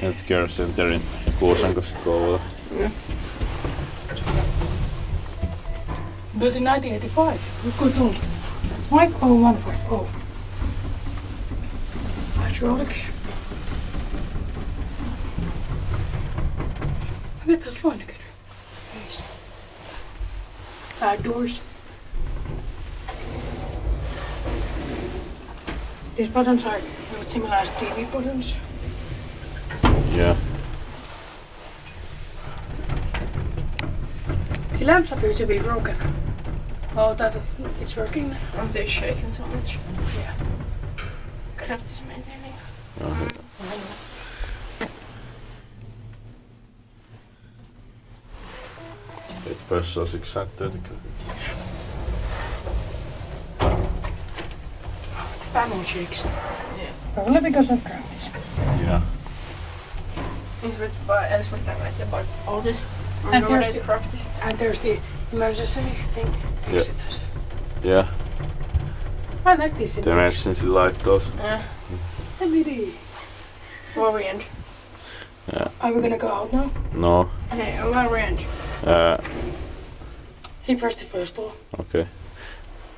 healthcare center in Kuusankoski, Kouvola. Yeah. Built in 1985. Good old. 50150. Hydraulic. Look at that line together. Nice. Doors. These buttons are similar as TV buttons. Yeah. The lamps appear to be broken. Oh, that it's working now. Aren't they shaking so much? Yeah. Kraft is maintaining. It's special 630. The panel shakes. Yeah. Probably because of crafts. Yeah. Is it else with that like about all this? And Nowadays practice. And there's the emergency thing. Yeah. Exit. Yeah. I like this The image. emergency light also. Yeah. LED. Where we end? Yeah. Are we gonna go out now? No. Hey, where we end? He pressed the first door. Okay.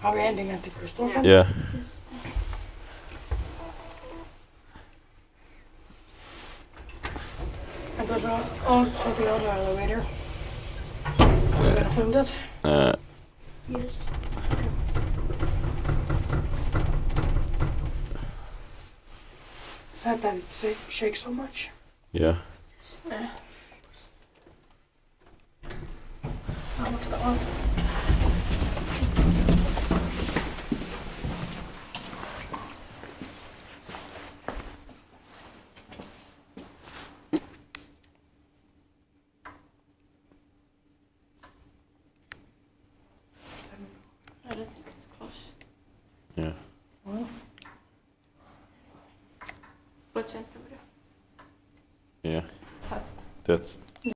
Are we ending at the first door? Yeah. Yeah. Yes. And there's also the other elevator. We're gonna film that. Yes. Sad that it shakes so much. Yeah. How much the on? I don't think it's close. Yeah. Well, What centimeter? Yeah. That. That's